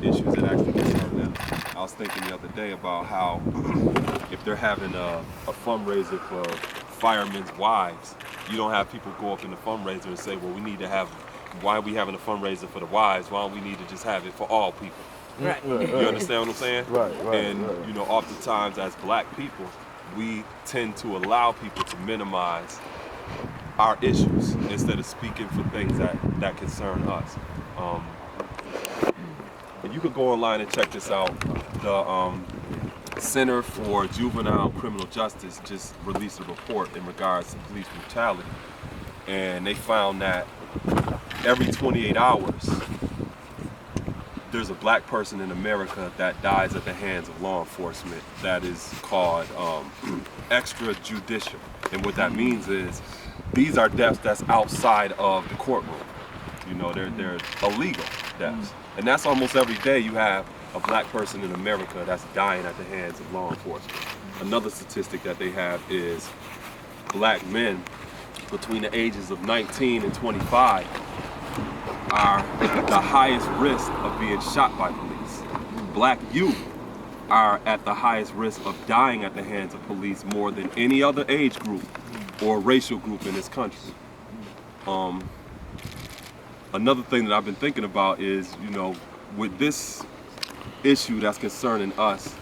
issues that actually concern them. I was thinking the other day about how if they're having a fundraiser for firemen's wives, you don't have people go up in the fundraiser and say, well, we need to have, why are we having a fundraiser for the wives? Why don't we need to just have it for all people? Right. You understand what I'm saying? Right. And you know, oftentimes as black people, we tend to allow people to minimize our issues instead of speaking for things that concern us. And you could go online and check this out. The Center for Juvenile Criminal Justice just released a report in regards to police brutality, and they found that every 28 hours there's a black person in America that dies at the hands of law enforcement. That is called extrajudicial. And what that means is these are deaths that's outside of the courtroom. You know, they're illegal deaths. And that's almost every day you have a black person in America that's dying at the hands of law enforcement. Another statistic that they have is black men between the ages of 19 and 25 are the highest risk of being shot by police. Black youth are at the highest risk of dying at the hands of police more than any other age group or racial group in this country. Another thing that I've been thinking about is, you know, with this issue that's concerning us,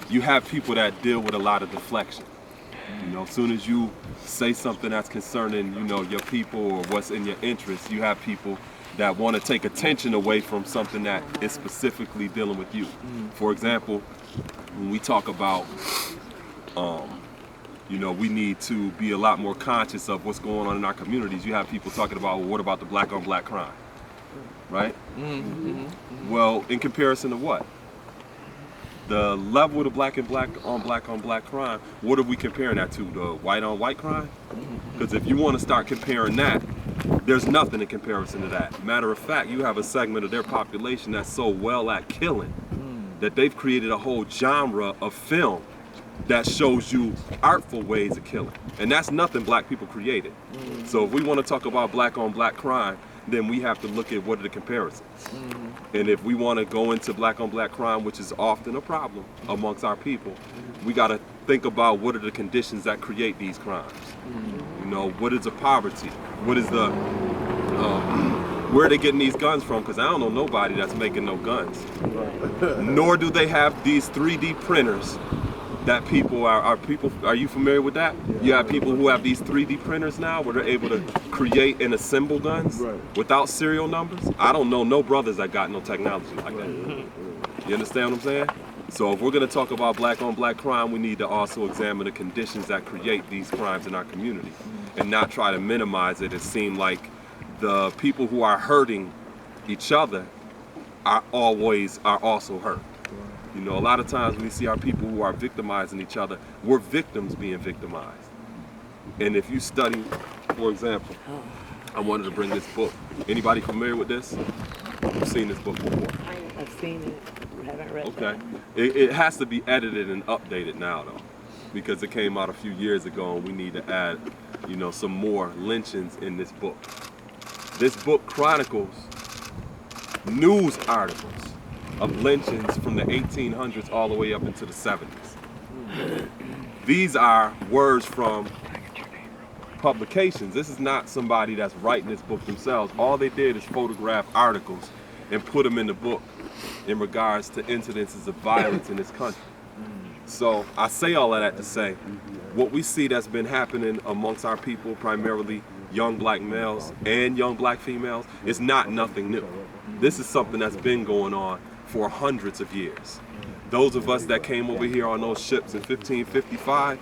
you have people that deal with a lot of deflection. You know, as soon as you say something that's concerning, you know, your people or what's in your interest, you have people that want to take attention away from something that is specifically dealing with you. For example, when we talk about, you know, we need to be a lot more conscious of what's going on in our communities. You have people talking about, well, what about the black on black crime, right? Well, in comparison to what? The level of the black on black crime, what are we comparing that to? The white on white crime? Because if you want to start comparing that, there's nothing in comparison to that. Matter of fact, you have a segment of their population that's so well at killing that they've created a whole genre of film that shows you artful ways of killing. And that's nothing black people created. So if we want to talk about black on black crime, then we have to look at what are the comparisons. And if we want to go into black on black crime, which is often a problem amongst our people, we got to think about what are the conditions that create these crimes. You know, what is the poverty? What is the, where are they getting these guns from? Because I don't know nobody that's making no guns. Nor do they have these 3D printers that people are you familiar with that? You have people who have these 3D printers now where they're able to create and assemble guns without serial numbers. I don't know no brothers that got no technology like that. You understand what I'm saying? So if we're going to talk about black on black crime, we need to also examine the conditions that create these crimes in our community and not try to minimize it and seem like the people who are hurting each other are also hurt. You know, a lot of times when we see our people who are victimizing each other, we're victims being victimized. And if you study, for example, I wanted to bring this book. Anybody familiar with this? You've seen this book before? I've seen it. I haven't read it. Okay. It has to be edited and updated now, though, because it came out a few years ago and we need to add, you know, some more lynchings in this book. This book chronicles news articles of lynchings from the 1800s all the way up into the 70s. These are words from publications. This is not somebody that's writing this book themselves. All they did is photograph articles and put them in the book in regards to incidences of violence in this country. So I say all of that to say, what we see that's been happening amongst our people, primarily young black males and young black females, is not nothing new. This is something that's been going on for hundreds of years. Those of us that came over here on those ships in 1555,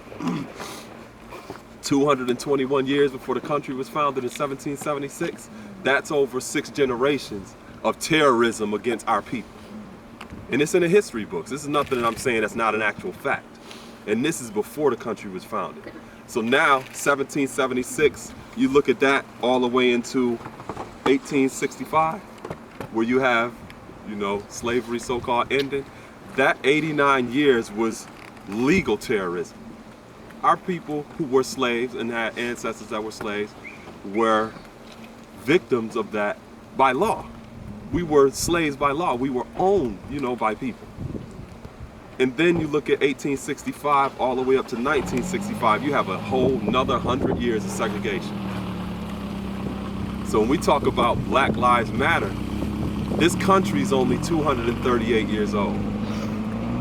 221 years before the country was founded in 1776, that's over 6 generations of terrorism against our people. And it's in the history books. This is nothing that I'm saying that's not an actual fact. And this is before the country was founded. So now, 1776, you look at that all the way into 1865, where you have, you know, slavery so-called ended. That 89 years was legal terrorism. Our people who were slaves and had ancestors that were slaves were victims of that by law. We were slaves by law. We were owned, by people. And then you look at 1865 all the way up to 1965, you have a whole another 100 years of segregation. So when we talk about Black Lives Matter, this country's only 238 years old.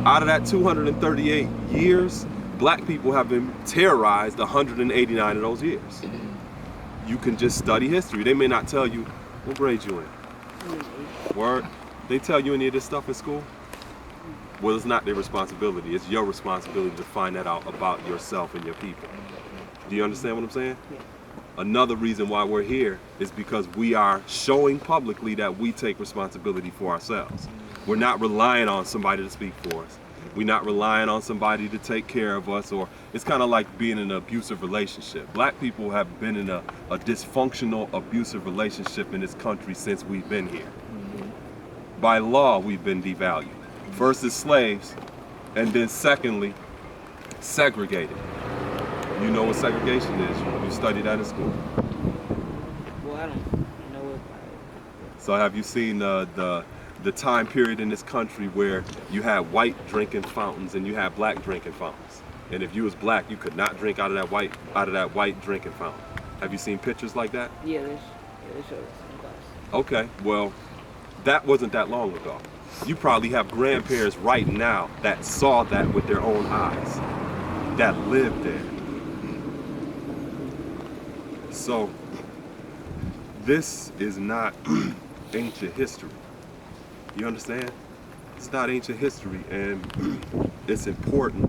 Out of that 238 years, black people have been terrorized 189 of those years. You can just study history. They may not tell you, what grade you in? Word? They tell you any of this stuff in school? Well, it's not their responsibility. It's your responsibility to find that out about yourself and your people. Do you understand what I'm saying? Yeah. Another reason why we're here is because we are showing publicly that we take responsibility for ourselves. We're not relying on somebody to speak for us. We're not relying on somebody to take care of us, or it's kind of like being in an abusive relationship. Black people have been in a dysfunctional, abusive relationship in this country since we've been here. By law, we've been devalued. First as slaves, and then secondly, segregated. You know what segregation is. You studied that in school. Well, I don't know it. So have you seen the time period in this country where you had white drinking fountains and you had black drinking fountains? And if you was black, you could not drink out of that white drinking fountain. Have you seen pictures like that? Yeah, they showed us in class. Okay, well, that wasn't that long ago. You probably have grandparents right now that saw that with their own eyes, that lived there. So, this is not ancient history. You understand? It's not ancient history, and it's important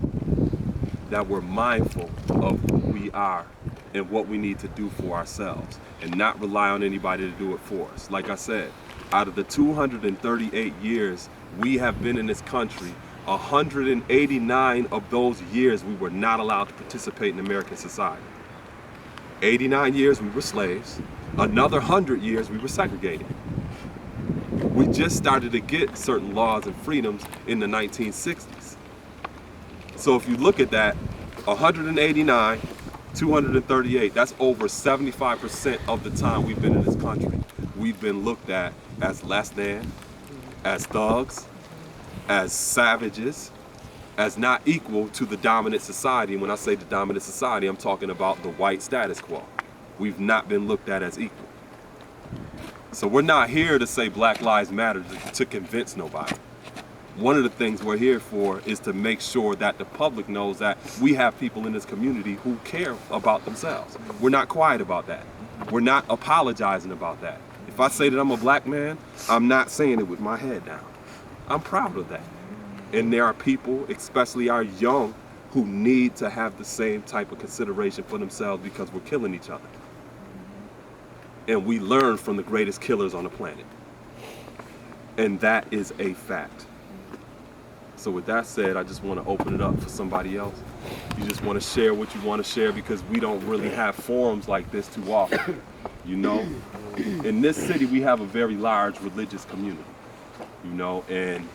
that we're mindful of who we are and what we need to do for ourselves, and not rely on anybody to do it for us. Like I said, out of the 238 years we have been in this country, 189 of those years we were not allowed to participate in American society. 89 years we were slaves. Another 100 years we were segregated. We just started to get certain laws and freedoms in the 1960s. So if you look at that, 189, 238, that's over 75% of the time we've been in this country. We've been looked at as less than, as thugs, as savages, as not equal to the dominant society. And when I say the dominant society, I'm talking about the white status quo. We've not been looked at as equal. So we're not here to say Black Lives Matter to convince nobody. One of the things we're here for is to make sure that the public knows that we have people in this community who care about themselves. We're not quiet about that. We're not apologizing about that. If I say that I'm a black man, I'm not saying it with my head down. I'm proud of that. And there are people, especially our young, who need to have the same type of consideration for themselves, because we're killing each other. And we learn from the greatest killers on the planet. And that is a fact. So with that said, I just want to open it up for somebody else. You just want to share what you want to share, because we don't really have forums like this too often. You know, in this city we have a very large religious community, you know, and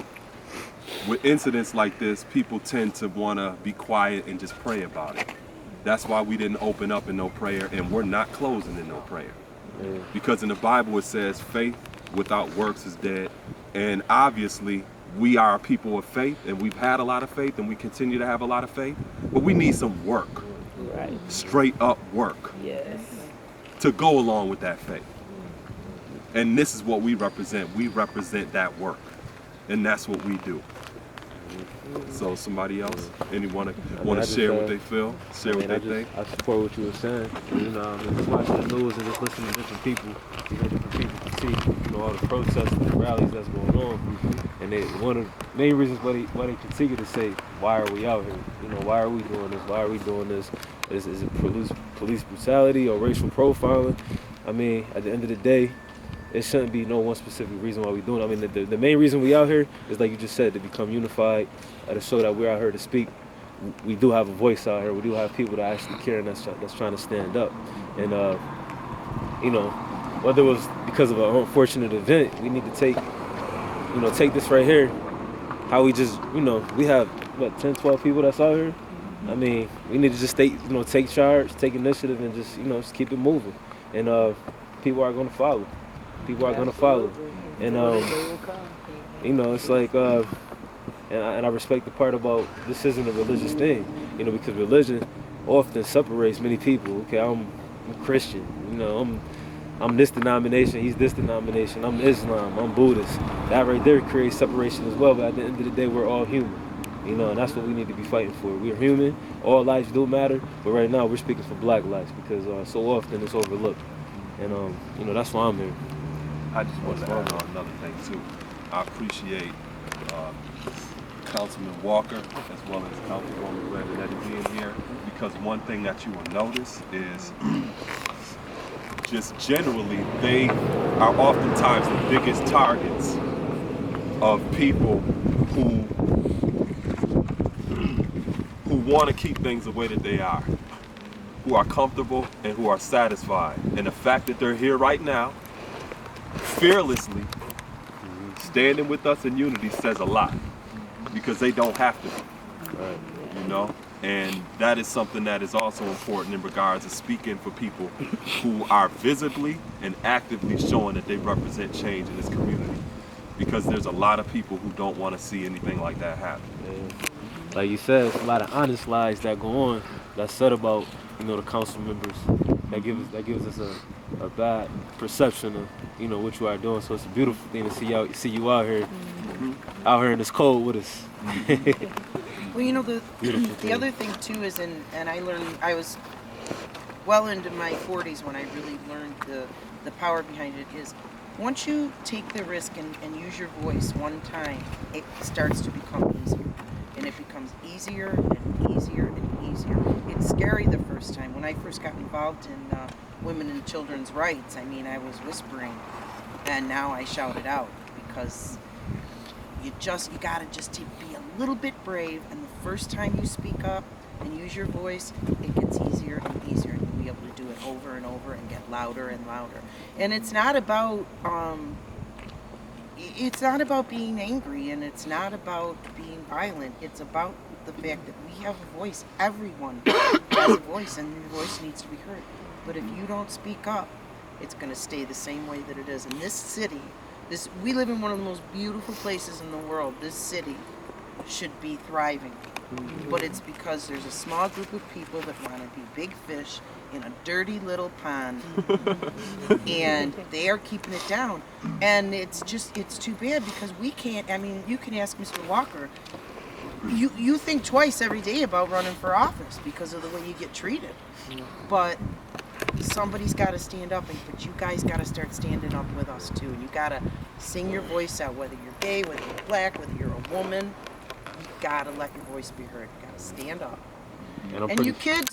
with incidents like this, people tend to want to be quiet and just pray about it. That's why we didn't open up in no prayer, and we're not closing in no prayer. Because in the Bible it says faith without works is dead. And obviously we are people of faith, and we've had a lot of faith, and we continue to have a lot of faith, but we need some work. Right. Straight up work. Yes. To go along with that faith. And this is what we represent. We represent that work. And that's what we do. So somebody else, anyone want to share what they feel, share what they think? I support what you were saying. You know, just watching the news and just listening to different people, you hear different people critique, you know, all the protests and the rallies that's going on. And one of the main reasons why they continue to say, why are we out here? You know, why are we doing this? Why are we doing this? Is it police brutality or racial profiling? I mean, at the end of the day, it shouldn't be no one specific reason why we're doing it. I mean, the main reason we out here is, like you just said, to become unified, to show that we're out here to speak. We do have a voice out here. We do have people that actually care and that's trying to stand up. And, you know, whether it was because of an unfortunate event, we need to take this right here, how we just, you know, we have, 10, 12 people that's out here? I mean, we need to just take charge, take initiative, and just, just keep it moving. And people are going to follow. People are gonna follow. And you know, it's like and I respect the part about this isn't a religious thing, you know, because religion often separates many people. Okay, I'm Christian, you know, I'm this denomination, he's this denomination, I'm Islam, I'm Buddhist. That right there creates separation as well, but at the end of the day, we're all human. You know, and that's what we need to be fighting for. We're human, all lives do matter, but right now we're speaking for black lives because so often it's overlooked. And, you know, that's why I'm here. I just want to add on another thing too. I appreciate Councilman Walker as well as Councilwoman Reverend being here, because one thing that you will notice is just generally they are oftentimes the biggest targets of people who want to keep things the way that they are, who are comfortable and who are satisfied. And the fact that they're here right now, fearlessly, standing with us in unity says a lot, because they don't have to be, you know? And that is something that is also important in regards to speaking for people who are visibly and actively showing that they represent change in this community, because there's a lot of people who don't want to see anything like that happen. Yeah. Like you said, it's a lot of honest lies that go on that's said about, you know, the council members that gives us a bad perception of, you know, what you are doing. So it's a beautiful thing to see you out here in this cold with us. Well, you know, the other thing too is, and I was well into my 40s when I really learned the power behind it, is once you take the risk and use your voice one time, it starts to become easier. And it becomes easier and easier and easier. It's scary the first time. When I first got involved in women and children's rights, I mean, I was whispering, and now I shout it out, because you gotta just be a little bit brave, and the first time you speak up and use your voice, it gets easier and easier, and you'll be able to do it over and over and get louder and louder. And it's not about being angry, and it's not about being violent. It's about the fact that we have a voice. Everyone has a voice, and your voice needs to be heard. But if you don't speak up, it's going to stay the same way that it is. In this city, we live in one of the most beautiful places in the world. This city should be thriving. But it's because there's a small group of people that want to be big fish in a dirty little pond, and they are keeping it down. And it's too bad, because we can't. I mean, you can ask Mr. Walker. You think twice every day about running for office because of the way you get treated. But somebody's got to stand up, but you guys got to start standing up with us too. And you got to sing your voice out, whether you're gay, whether you're black, whether you're a woman. You got to let your voice be heard. You got to stand up. And you kids,